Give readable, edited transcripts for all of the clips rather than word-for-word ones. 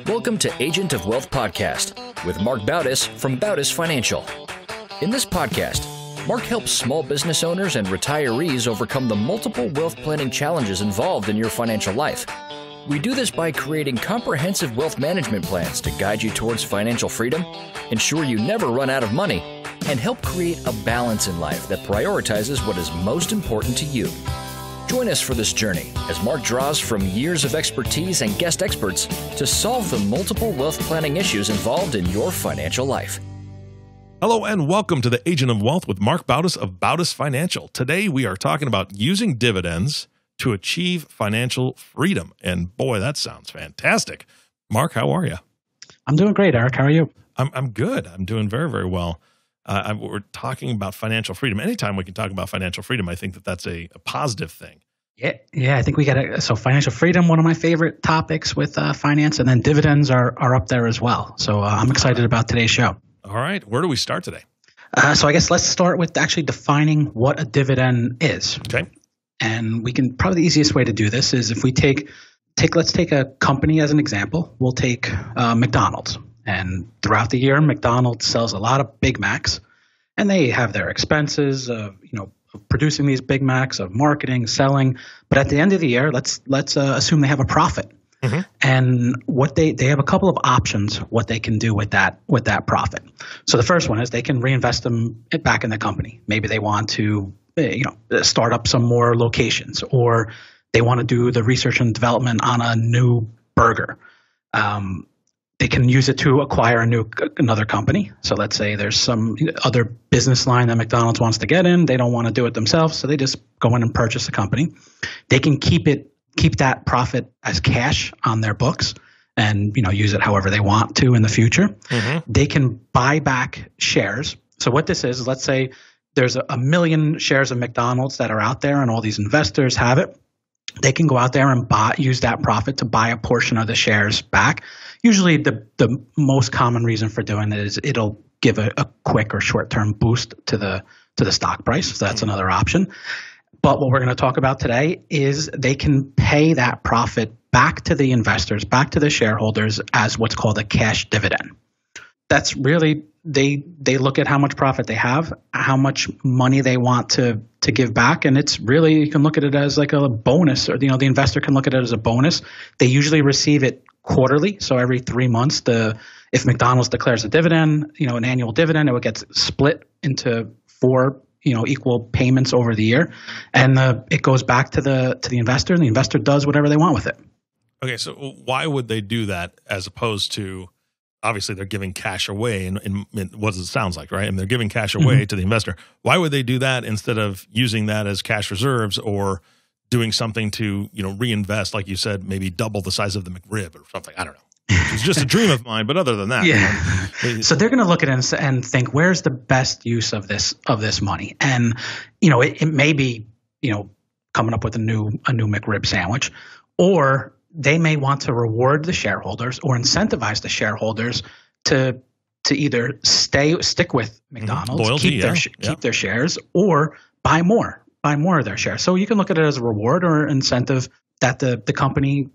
Welcome to Agent of Wealth Podcast with Marc Bautis from Bautis Financial. In this podcast, Marc helps small business owners and retirees overcome the multiple wealth planning challenges involved in your financial life. We do this by creating comprehensive wealth management plans to guide you towards financial freedom, ensure you never run out of money, and help create a balance in life that prioritizes what is most important to you. Join us for this journey as Marc draws from years of expertise and guest experts to solve the multiple wealth planning issues involved in your financial life. Hello and welcome to the Agent of Wealth with Marc Bautis of Bautis Financial. Today we are talking about using dividends to achieve financial freedom. And boy, that sounds fantastic. Marc, how are you? I'm doing great, Eric. How are you? I'm good. I'm doing very, very well. We're talking about financial freedom. Anytime we can talk about financial freedom, I think that that's a positive thing. Yeah. I think we got so financial freedom, one of my favorite topics with finance, and then dividends are up there as well. So I'm excited about today's show. All right. Where do we start today? So I guess let's start with actually defining what a dividend is. Okay. And we can probably the easiest way to do this is if we let's take a company as an example. We'll take McDonald's. And throughout the year, McDonald's sells a lot of Big Macs, and they have their expenses of producing these Big Macs, of marketing, selling. But at the end of the year, let's assume they have a profit. Mm-hmm. And what they have a couple of options what they can do with that profit. So the first one is they can reinvest them back in the company. Maybe they want to start up some more locations, or they want to do the research and development on a new burger. They can use it to acquire another company. So let's say there's some other business line that McDonald's wants to get in. They don't want to do it themselves, so they just go in and purchase a company. They can keep that profit as cash on their books and use it however they want to in the future. Mm-hmm. They can buy back shares. So what this is, let's say there's a million shares of McDonald's that are out there and all these investors have it. They can go out there and use that profit to buy a portion of the shares back. Usually the most common reason for doing it is it'll give a quick or short-term boost to the stock price. So that's another option. But what we're going to talk about today is they can pay that profit back to the investors, back to the shareholders as what's called a cash dividend. That's really they look at how much profit they have, how much money they want to give back, and it's really you can look at it as like a bonus, or the investor can look at it as a bonus. They usually receive it quarterly, so every 3 months. If McDonald's declares a dividend, an annual dividend, it would get split into 4 equal payments over the year, and it goes back to the investor, and the investor does whatever they want with it. Okay, so why would they do that as opposed to? Obviously, they're giving cash away in what it sounds like, right? And they're giving cash away mm-hmm. to the investor. Why would they do that instead of using that as cash reserves or doing something to, reinvest, like you said, maybe double the size of the McRib or something? I don't know. It's just a dream of mine, but other than that. Yeah. So they're going to look at it and think, where's the best use of this money? And, it may be, coming up with a new McRib sandwich, or they may want to reward the shareholders or incentivize the shareholders to either stick with McDonald's, loyalty, keep their shares, or buy more of their shares. So you can look at it as a reward or incentive that the company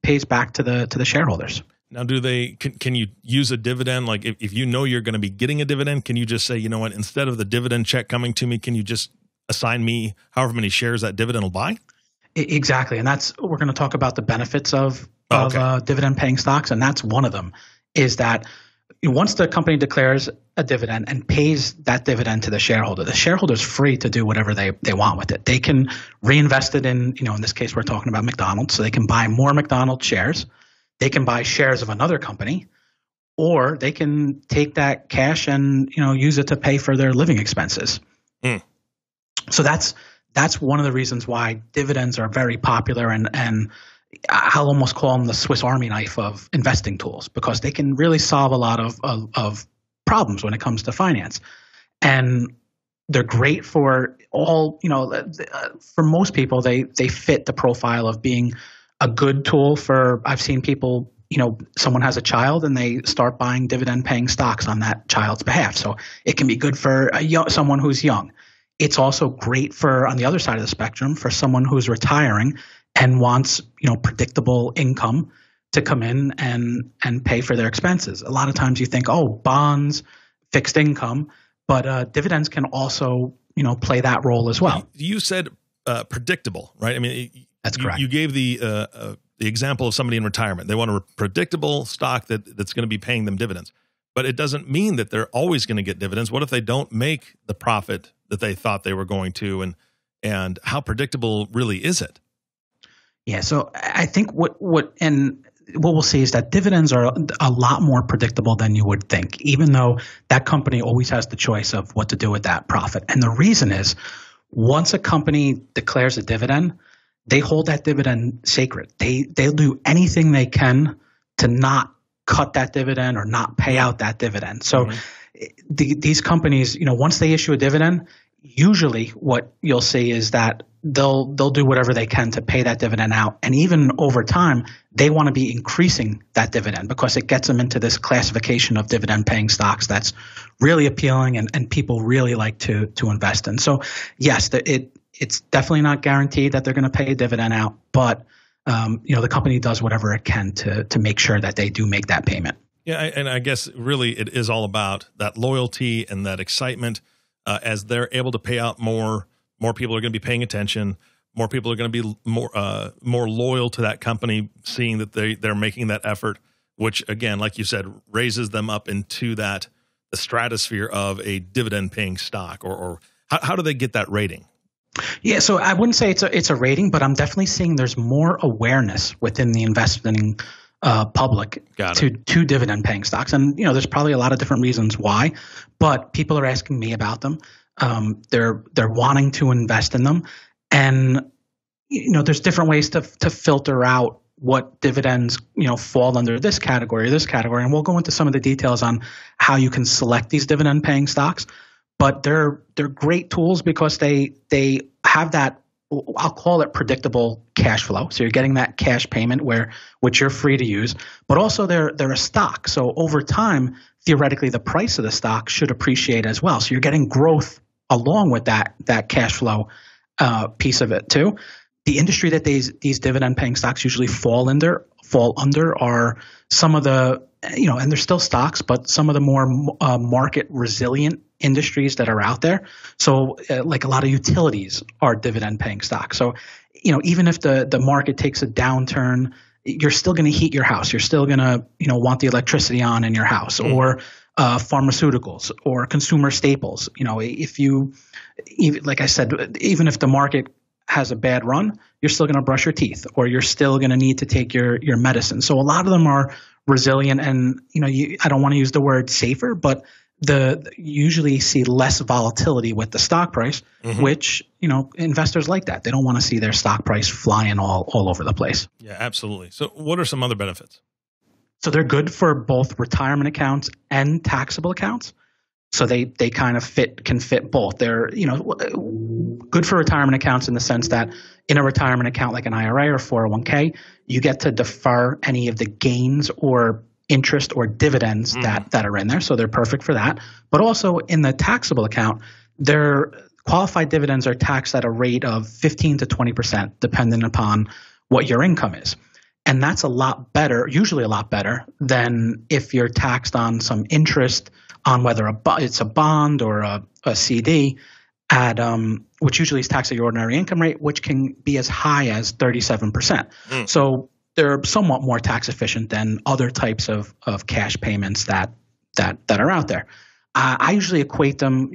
pays back to the shareholders. Now, can you use a dividend? Like if you're going to be getting a dividend, can you just say, instead of the dividend check coming to me, can you just assign me however many shares that dividend will buy? Exactly. And we're going to talk about the benefits of dividend paying stocks. And that's one of them is that once the company declares a dividend and pays that dividend to the shareholder is free to do whatever they want with it. They can reinvest it in this case, we're talking about McDonald's. So they can buy more McDonald's shares. They can buy shares of another company, or they can take that cash and, use it to pay for their living expenses. Mm. So that's one of the reasons why dividends are very popular, and I'll almost call them the Swiss Army knife of investing tools, because they can really solve a lot of problems when it comes to finance. And they're great for all, for most people, they fit the profile of being a good tool for, I've seen people, someone has a child and they start buying dividend paying stocks on that child's behalf. So it can be good for someone who's young. It's also great for, on the other side of the spectrum, for someone who's retiring and wants, predictable income to come in and pay for their expenses. A lot of times you think, oh, bonds, fixed income, but dividends can also, play that role as well. You said predictable, right? I mean, that's correct. You gave the example of somebody in retirement. They want a predictable stock that's going to be paying them dividends, but it doesn't mean that they're always going to get dividends. What if they don't make the profit that they thought they were going to, and how predictable really is it? Yeah, so I think what we'll see is that dividends are a lot more predictable than you would think, even though that company always has the choice of what to do with that profit. And the reason is, once a company declares a dividend, they hold that dividend sacred. They'll do anything they can to not cut that dividend or not pay out that dividend. So these companies, once they issue a dividend, usually what you'll see is that they'll do whatever they can to pay that dividend out. And even over time, they want to be increasing that dividend because it gets them into this classification of dividend paying stocks that's really appealing and people really like to invest in. So yes, it's definitely not guaranteed that they're going to pay a dividend out, but the company does whatever it can to make sure that they do make that payment. Yeah, and I guess really it is all about that loyalty and that excitement. As they're able to pay out more people are going to be paying attention. More people are going to be more loyal to that company, seeing that they're making that effort, which again, like you said, raises them up into the stratosphere of a dividend paying stock. Or how do they get that rating? Yeah, so I wouldn't say it's a rating, but I'm definitely seeing there's more awareness within the investing public to dividend paying stocks. And, there's probably a lot of different reasons why, but people are asking me about them. They're wanting to invest in them. And, there's different ways to filter out what dividends, fall under this category or this category. And we'll go into some of the details on how you can select these dividend paying stocks, but they're great tools because they have that, I'll call it predictable cash flow. So you're getting that cash payment which you're free to use, but also they're a stock. So over time, theoretically, the price of the stock should appreciate as well. So you're getting growth along with that cash flow piece of it too. The industry that these dividend paying stocks usually fall under are some of the, and they're still stocks, but some of the more market resilient industries that are out there. So like a lot of utilities are dividend paying stocks. So, even if the market takes a downturn, you're still going to heat your house. You're still going to, want the electricity on in your house, or pharmaceuticals or consumer staples. Like I said, even if the market has a bad run, you're still going to brush your teeth, or you're still going to need to take your medicine. So a lot of them are resilient, and I don't want to use the word safer, but you usually see less volatility with the stock price, which investors like that. They don't want to see their stock price flying all over the place. Yeah, absolutely. So what are some other benefits? So they're good for both retirement accounts and taxable accounts. So they kind of can fit both. They're good for retirement accounts in the sense that in a retirement account like an IRA or 401k, you get to defer any of the gains or interest or dividends that are in there. So they're perfect for that. But also in the taxable account, their qualified dividends are taxed at a rate of 15 to 20%, depending upon what your income is. And that's usually a lot better than if you're taxed on some interest on whether it's a bond or a CD at which usually is taxed at your ordinary income rate, which can be as high as 37%. So they're somewhat more tax efficient than other types of cash payments that are out there. I usually equate them,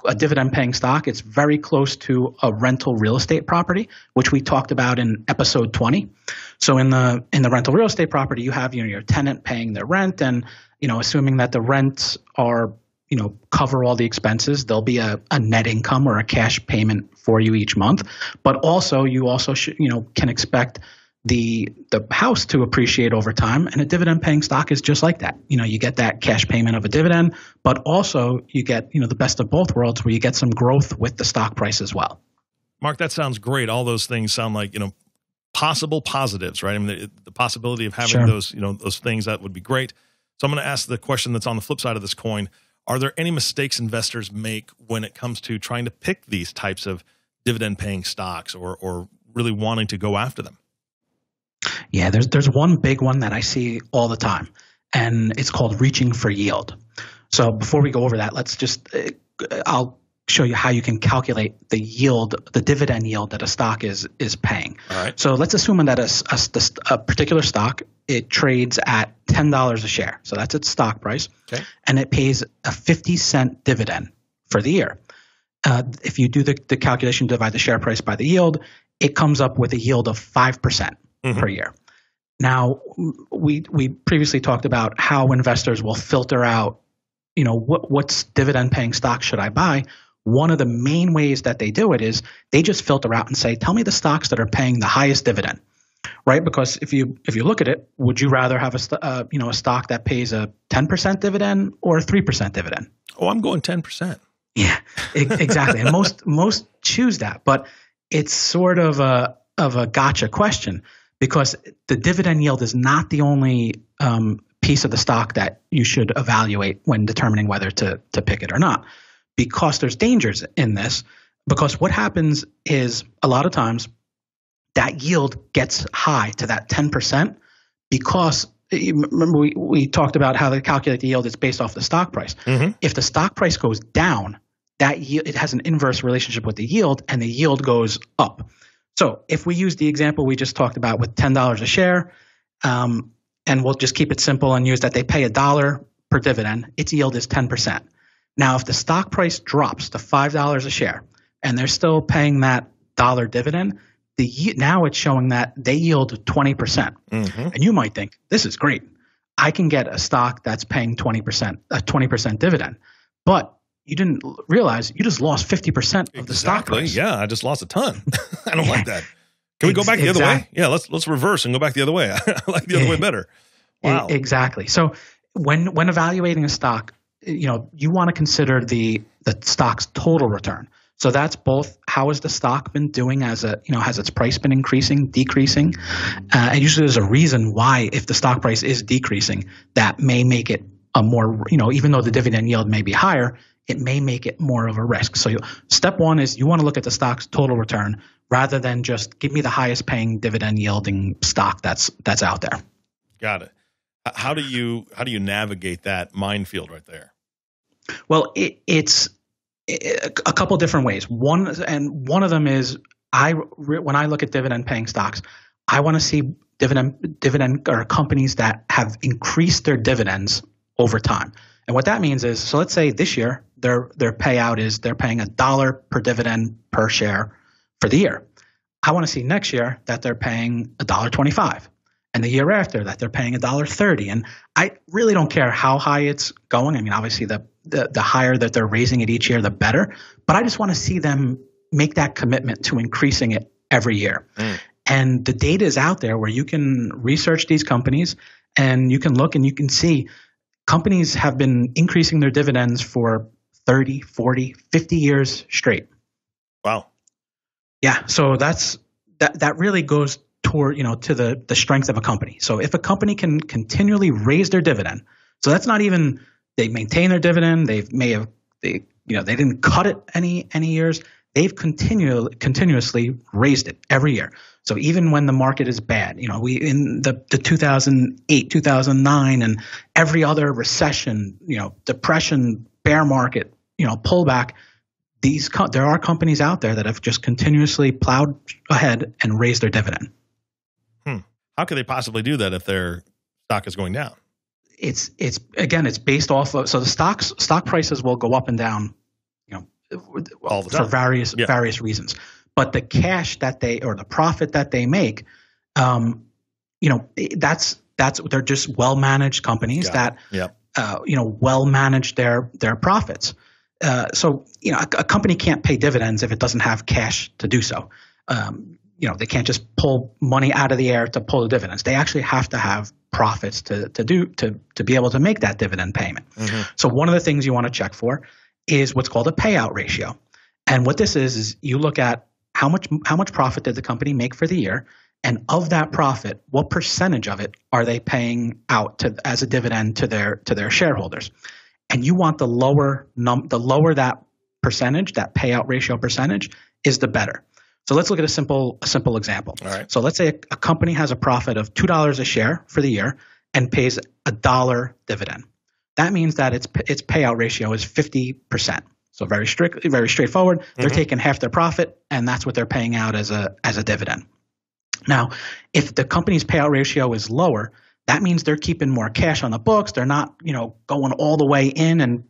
a dividend paying stock, it's very close to a rental real estate property, which we talked about in episode 20. So in the rental real estate property, you have, your tenant paying their rent, and, assuming that the rents are, cover all the expenses, there'll be a net income or a cash payment for you each month. But also you can expect the house to appreciate over time, and a dividend paying stock is just like that. You get that cash payment of a dividend, but also you get, the best of both worlds where you get some growth with the stock price as well. Mark, that sounds great. All those things sound like, possible positives, right? I mean, the possibility of having those things, that would be great. So I'm going to ask the question that's on the flip side of this coin. Are there any mistakes investors make when it comes to trying to pick these types of dividend paying stocks or really wanting to go after them? Yeah, there's one big one that I see all the time, and it's called reaching for yield. So before we go over that, I'll show you how you can calculate the yield, the dividend yield that a stock is paying. All right. So let's assume that a particular stock, it trades at $10 a share. So that's its stock price. Okay. And it pays a 50-cent dividend for the year. If you do the calculation, divide the share price by the yield, it comes up with a yield of 5% per year. Now, we previously talked about how investors will filter out, what's dividend-paying stock should I buy? One of the main ways that they do it is they just filter out and say, tell me the stocks that are paying the highest dividend, right? Because if you look at it, would you rather have a stock that pays a 10% dividend or a 3% dividend? Oh, I'm going 10%. Yeah, exactly. And most choose that, but it's sort of a gotcha question, because the dividend yield is not the only piece of the stock that you should evaluate when determining whether to pick it or not, because there's dangers in this. Because what happens is a lot of times that yield gets high to that 10%, because remember we talked about how they calculate the yield is based off the stock price. Mm-hmm. If the stock price goes down, that yield, it has an inverse relationship with the yield, and the yield goes up. So if we use the example we just talked about with $10 a share, and we'll just keep it simple and use that they pay $1 per dividend, its yield is 10%. Now, if the stock price drops to $5 a share and they're still paying that $1 dividend, now it's showing that they yield 20%. Mm-hmm. And you might think, this is great. I can get a stock that's paying 20%, a 20% dividend. But you didn't realize you just lost 50% of the stock price. Yeah, I just lost a ton. I don't like that. Can we go back the other way? Yeah, let's reverse and go back the other way. I like the other way better. Wow. Exactly. So when evaluating a stock, you want to consider the stock's total return. So that's both how has the stock been doing has its price been increasing, decreasing? And usually there's a reason why, if the stock price is decreasing, that may make it a more, even though the dividend yield may be higher, it may make it more of a risk. So step one is you want to look at the stock's total return rather than just give me the highest paying dividend yielding stock that's out there. Got it. How do you navigate that minefield right there? Well, it's a couple different ways. One of them is when I look at dividend paying stocks, I want to see dividend or companies that have increased their dividends over time. And what that means is, so let's say this year their payout is they're paying $1 per dividend per share for the year. I want to see next year that they're paying $1.25, and the year after that they're paying $1.30. And I really don't care how high it's going. I mean, obviously the higher that they're raising it each year, the better. But I just want to see them make that commitment to increasing it every year. And the data is out there where you can research these companies and you can look and you can see companies have been increasing their dividends for 30, 40, 50 years straight. Wow. Yeah. So that really goes toward, to the strength of a company. So if a company can continually raise their dividend, so that's not even they maintain their dividend, they didn't cut it any years. They've continuously raised it every year. So even when the market is bad, we in the 2008, 2009, and every other recession, depression, bear market, pullback, there are companies out there that have just continuously plowed ahead and raised their dividend. How could they possibly do that if their stock is going down? It's based off of, so the stock prices will go up and down, all the time, for various reasons. But the cash or the profit that they make, that's they're just well managed companies well manage their profits. So a company can't pay dividends if it doesn't have cash to do so. They can't just pull money out of the air to pull the dividends. They actually have to have profits to be able to make that dividend payment. Mm-hmm. So one of the things you want to check for is what's called a payout ratio. And what this is you look at how much profit did the company make for the year, and of that profit, what percentage of it are they paying out as a dividend to their shareholders? And you want the lower that percentage, that payout ratio percentage, is the better. So let's look at a simple example. All right. So let's say a company has a profit of $2 a share for the year and pays $1 dividend. That means that its payout ratio is 50%. So very straightforward. They're taking half their profit, and that's what they're paying out as a dividend. Now, if the company's payout ratio is lower, that means they're keeping more cash on the books. They're not, going all the way in and,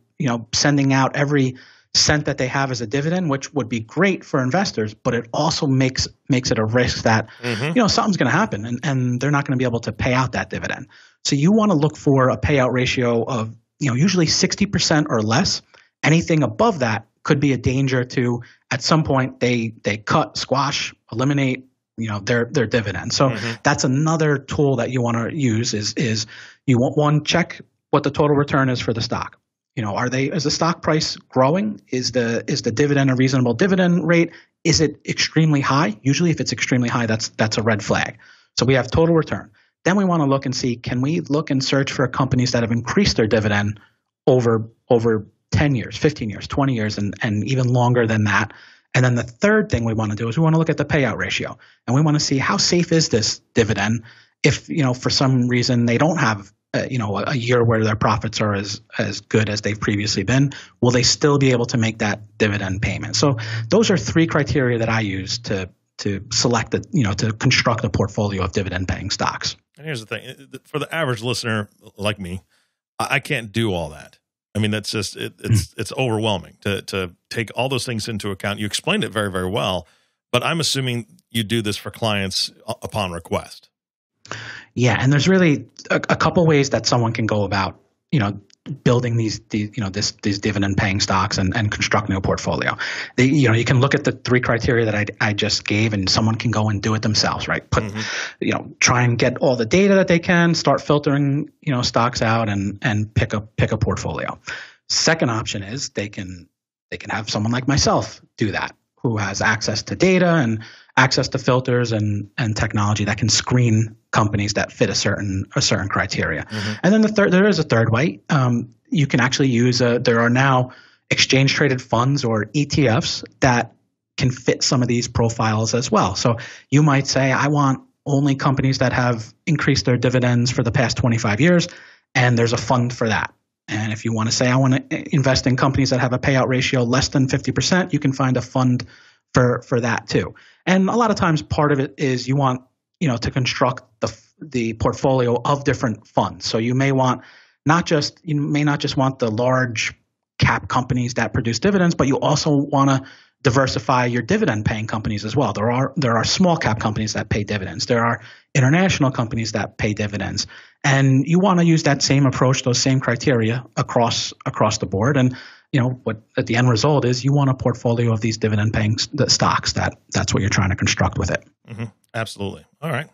sending out every cent that they have as a dividend, which would be great for investors, but it also makes it a risk that, something's going to happen and they're not going to be able to pay out that dividend. So you want to look for a payout ratio of, usually 60% or less. Anything above that could be a danger to, at some point, they cut, squash, eliminate, their dividend. So that's another tool that you want to use is you want one, check what the total return is for the stock. Is the stock price growing? Is the dividend a reasonable dividend rate? Is it extremely high? Usually if it's extremely high, that's a red flag. So we have total return. Then we want to look and see, can we look and search for companies that have increased their dividend over 10 years, 15 years, 20 years, and even longer than that. And then the third thing we want to do is we want to look at the payout ratio. And we want to see how safe is this dividend if, for some reason they don't have, a year where their profits are as good as they've previously been. Will they still be able to make that dividend payment? So those are three criteria that I use to select to construct a portfolio of dividend paying stocks. And here's the thing. For the average listener like me, I can't do all that. I mean, that's just it's overwhelming to take all those things into account. You explained it very, very well, but I'm assuming you do this for clients upon request. Yeah, and there's really a couple ways that someone can go about, building these dividend paying stocks and constructing a portfolio. You can look at the three criteria that I just gave, and someone can go and do it themselves, right? Try and get all the data that they can, start filtering, stocks out and pick a portfolio. Second option is they can have someone like myself do that, who has access to data and access to filters and technology that can screen companies that fit a certain criteria. And then there is a third way. You can actually use there are now exchange traded funds or ETFs that can fit some of these profiles as well. So you might say, I want only companies that have increased their dividends for the past 25 years, and there's a fund for that. And if you want to say, I want to invest in companies that have a payout ratio less than 50%, you can find a fund for that too. And a lot of times part of it is you want, to construct the portfolio of different funds. So you may not just want the large cap companies that produce dividends, but you also want to diversify your dividend paying companies as well. There are small cap companies that pay dividends. There are international companies that pay dividends. And you want to use that same approach, those same criteria across the board. And what at the end result is you want a portfolio of these dividend paying stocks. That's what you're trying to construct with it. Absolutely. All right.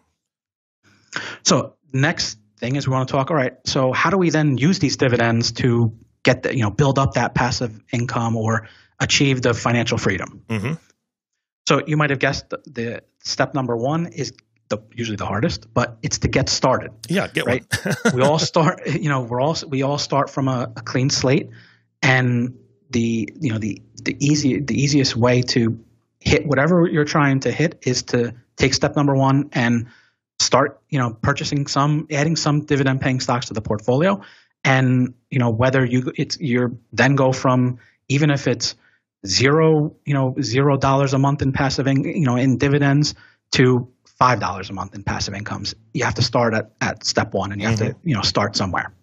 So next thing is we want to talk, all right, so how do we then use these dividends to get build up that passive income or achieve the financial freedom? So you might have guessed the step number one is usually the hardest, but it's to get started. Yeah, get right. We all start. We all start from a clean slate, and the easiest way to hit whatever you're trying to hit is to take step number one and start purchasing adding some dividend paying stocks to the portfolio, and whether you're then go from, even if it's $0 a month in passive in dividends to $5 a month in passive incomes. You have to start at step one, and you have to start somewhere.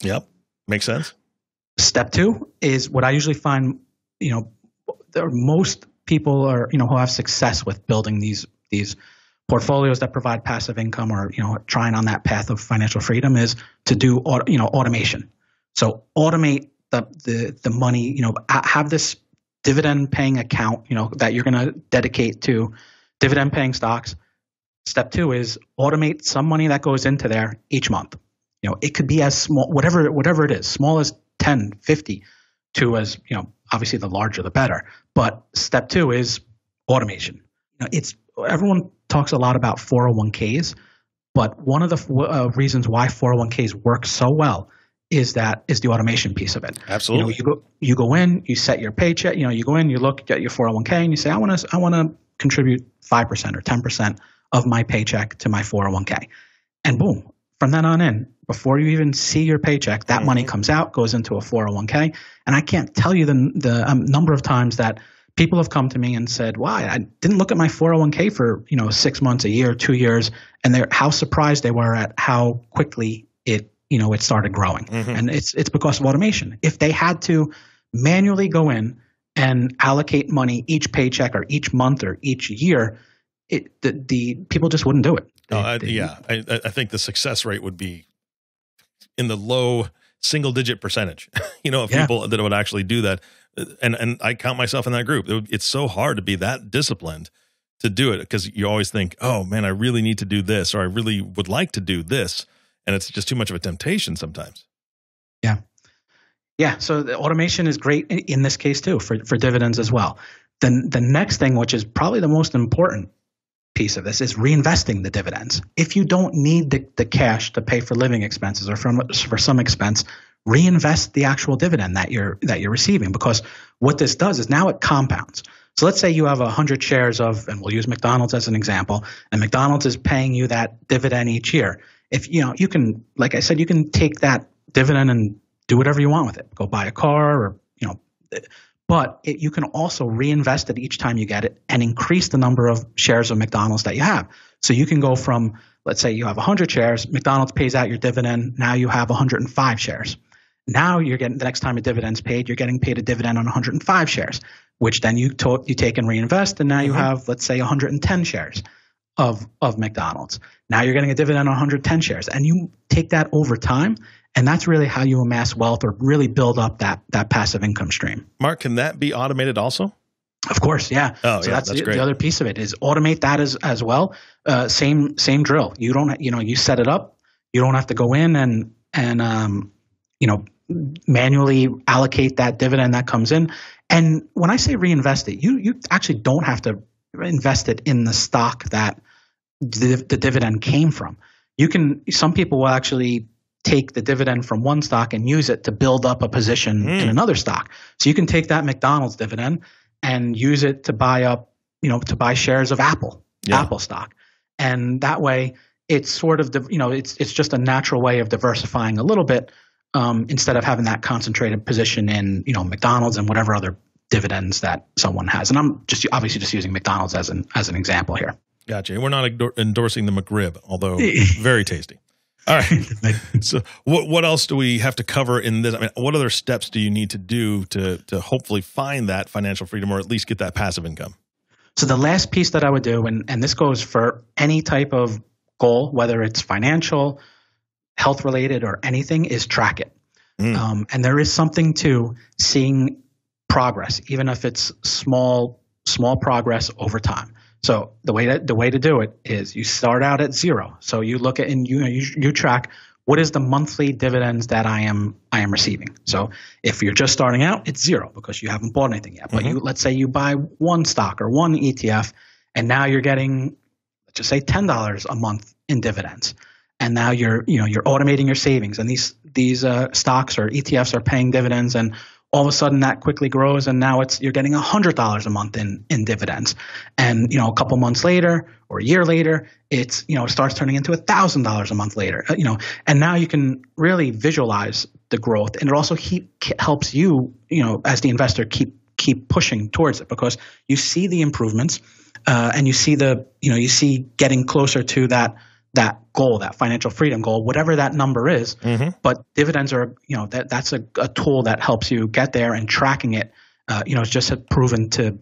Yep, makes sense. Step two is what I usually find. Most people are who have success with building these portfolios that provide passive income, or trying on that path of financial freedom, is to do automation. So automate the money. Have this dividend paying account that you're going to dedicate to dividend paying stocks. Step two is automate some money that goes into there each month. It could be as small, whatever it is, small as 10, 50, to as, obviously the larger the better. But step two is automation. Everyone talks a lot about 401ks, but one of the reasons why 401ks work so well is the automation piece of it. Absolutely. You go in, you set your paycheck. You go in, you look at your 401k, and you say, I want to contribute 5% or 10% of my paycheck to my 401k. And boom, from then on in, before you even see your paycheck, that money comes out, goes into a 401k. And I can't tell you the number of times that people have come to me and said, "Why? I didn't look at my 401k for 6 months, a year, 2 years," and they're how surprised they were at how quickly it started growing. And it's because of automation. If they had to manually go in and allocate money each paycheck or each month or each year, the people just wouldn't do it. I think the success rate would be in the low single-digit percentage. Of people that would actually do that. And I count myself in that group. It's so hard to be that disciplined to do it because you always think, oh man, I really need to do this, or I really would like to do this. And it's just too much of a temptation sometimes. Yeah. Yeah. So the automation is great in this case too, for dividends as well. Then the next thing, which is probably the most important piece of this, is reinvesting the dividends. If you don't need the cash to pay for living expenses or for some expense, reinvest the actual dividend that you're receiving, because what this does is now it compounds. So let's say you have 100 shares of, and we'll use McDonald's as an example, and McDonald's is paying you that dividend each year. If you can, like I said, you can take that dividend and do whatever you want with it. Go buy a car, or but you can also reinvest it each time you get it and increase the number of shares of McDonald's that you have. So you can go from, let's say you have 100 shares, McDonald's pays out your dividend, now you have 105 shares. Now you're getting, the next time a dividend's paid, you're getting paid a dividend on 105 shares, which then you take and reinvest, and now you have, let's say, 110 shares of McDonald's. Now you're getting a dividend on 110 shares, and you take that over time, and that's really how you amass wealth or really build up that passive income stream. Mark, can that be automated also? Of course, yeah. Oh, so yeah, that's great. The other piece of it is automate that as well. Same drill. You don't, you set it up. You don't have to go in and manually allocate that dividend that comes in. And when I say reinvest it, you actually don't have to invest it in the stock that the dividend came from. Some people will actually take the dividend from one stock and use it to build up a position in another stock. So you can take that McDonald's dividend and use it to buy up, to buy shares of Apple stock. And that way it's sort of, it's just a natural way of diversifying a little bit, instead of having that concentrated position in, McDonald's and whatever other dividends that someone has. And I'm obviously just using McDonald's as an example here. Gotcha. We're not endorsing the McRib, although very tasty. All right. So what else do we have to cover in this? I mean, what other steps do you need to do to hopefully find that financial freedom, or at least get that passive income? So the last piece that I would do, and this goes for any type of goal, whether it's financial, health related, or anything, is track it. And there is something to seeing progress, even if it's small progress over time. So the way to do it is you start out at zero. So you look at and you track what is the monthly dividends that I am receiving. So if you're just starting out, it's zero because you haven't bought anything yet. But let's say you buy one stock or one ETF, and now you're getting, let's just say, $10 a month in dividends. And now you're automating your savings, and these stocks or ETFs are paying dividends, and all of a sudden that quickly grows, and now you're getting $100 a month in dividends. And a couple months later or a year later, it starts turning into $1,000 a month later. And now you can really visualize the growth, and it also helps you, as the investor, keep pushing towards it, because you see the improvements, and you see getting closer to that goal, that financial freedom goal, whatever that number is. But dividends are, that's a tool that helps you get there, and tracking it, it's just proven to,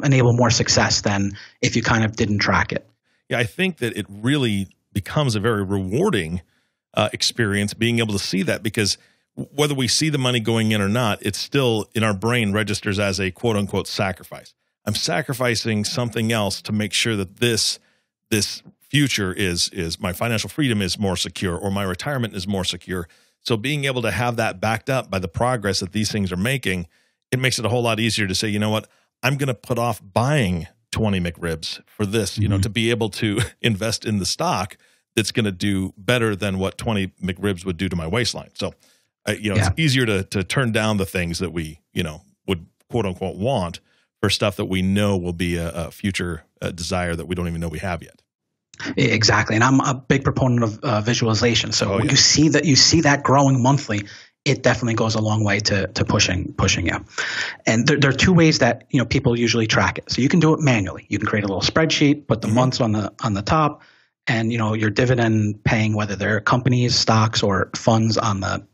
enable more success than if you kind of didn't track it. Yeah, I think that it really becomes a very rewarding experience being able to see that, because whether we see the money going in or not, it's still in our brain registers as a quote unquote sacrifice. I'm sacrificing something else to make sure that this future is my financial freedom is more secure, or my retirement is more secure. So being able to have that backed up by the progress that these things are making, it makes it a whole lot easier to say, you know what, I'm going to put off buying 20 McRibs for this, to be able to invest in the stock that's going to do better than what 20 McRibs would do to my waistline. So, it's easier to turn down the things that we, would quote unquote want for stuff that we know will be a future desire that we don't even know we have yet. Exactly. And I'm a big proponent of visualization. So you see that growing monthly, it definitely goes a long way to pushing you. And there are two ways that people usually track it. So you can do it manually. You can create a little spreadsheet, put the months on the top, and your dividend paying, whether they're companies, stocks, or funds on the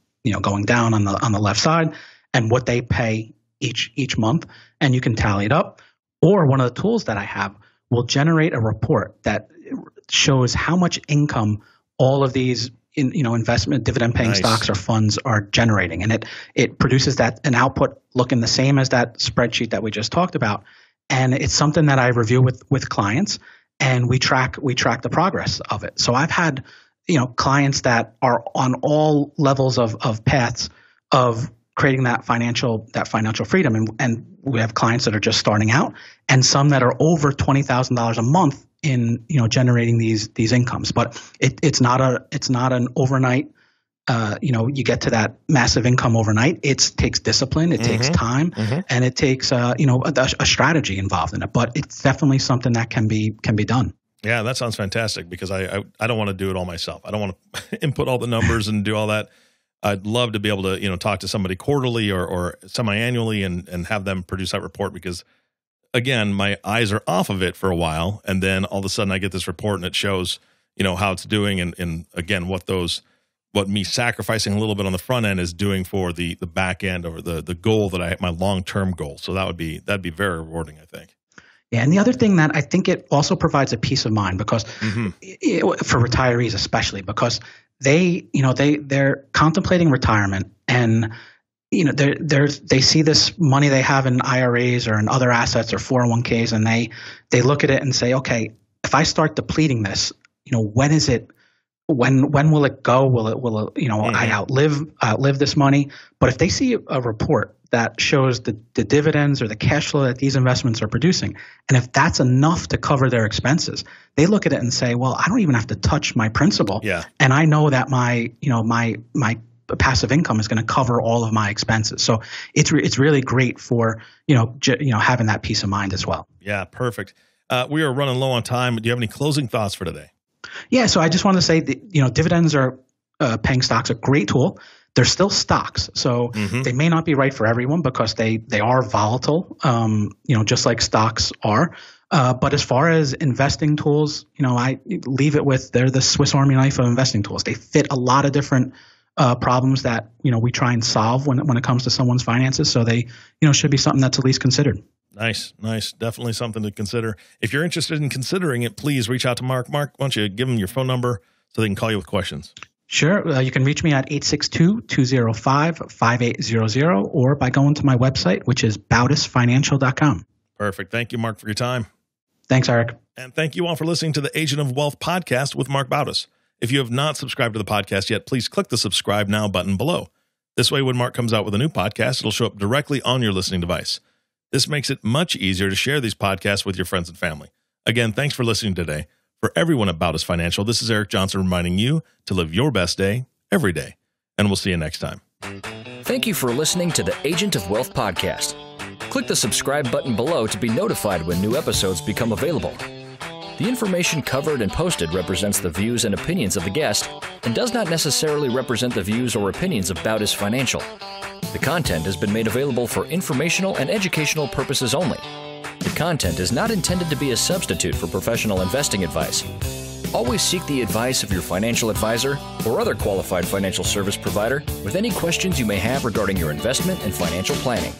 going down on the left side, and what they pay each month, and you can tally it up. Or one of the tools that I have will generate a report that shows how much income all of these investment dividend paying stocks or funds are generating, and it produces an output looking the same as that spreadsheet that we just talked about. And it's something that I review with clients, and we track the progress of it. So I've had clients that are on all levels of paths of creating that financial freedom, and we have clients that are just starting out, and some that are over $20,000 a month in generating these incomes. But it's not an overnight. You get to that massive income overnight. It takes discipline, it takes time, and it takes a strategy involved in it. But it's definitely something that can be done. Yeah, that sounds fantastic, because I don't want to do it all myself. I don't want to input all the numbers and do all that. I'd love to be able to talk to somebody quarterly or semi-annually and have them produce that report, because again, my eyes are off of it for a while, and then all of a sudden I get this report and it shows how it's doing, and again what me sacrificing a little bit on the front end is doing for the back end, or the goal that my long-term goal. So that'd be very rewarding, I think. Yeah, and the other thing that I think it also provides a peace of mind, because for retirees especially, because they're contemplating retirement, and they see this money they have in IRAs or in other assets or 401ks, and they look at it and say, okay, if I start depleting this, when is it? When will it go? Will it I outlive this money? But if they see a report that shows the dividends or the cash flow that these investments are producing, and if that's enough to cover their expenses, they look at it and say, well, I don't even have to touch my principal. Yeah. And I know that my passive income is going to cover all of my expenses. So it's really great for having that peace of mind as well. Yeah, perfect. We are running low on time. Do you have any closing thoughts for today? Yeah, so I just want to say that dividends are paying stocks, a great tool. They're still stocks, so they may not be right for everyone, because they are volatile, just like stocks are. But as far as investing tools, I leave it with, they're the Swiss Army knife of investing tools. They fit a lot of different problems that we try and solve when it comes to someone's finances. So they should be something that's at least considered. Nice. Definitely something to consider. If you're interested in considering it, please reach out to Marc. Marc, why don't you give them your phone number so they can call you with questions? Sure. You can reach me at 862-205-5800, or by going to my website, which is bautisfinancial.com. Perfect. Thank you, Marc, for your time. Thanks, Eric. And thank you all for listening to the Agent of Wealth podcast with Marc Bautis. If you have not subscribed to the podcast yet, please click the subscribe now button below. This way, when Marc comes out with a new podcast, it'll show up directly on your listening device. This makes it much easier to share these podcasts with your friends and family. Again, thanks for listening today. For everyone at Bautis Financial, this is Eric Johnson reminding you to live your best day every day. And we'll see you next time. Thank you for listening to the Agent of Wealth podcast. Click the subscribe button below to be notified when new episodes become available. The information covered and posted represents the views and opinions of the guest and does not necessarily represent the views or opinions of Bautis Financial. The content has been made available for informational and educational purposes only. The content is not intended to be a substitute for professional investing advice. Always seek the advice of your financial advisor or other qualified financial service provider with any questions you may have regarding your investment and financial planning.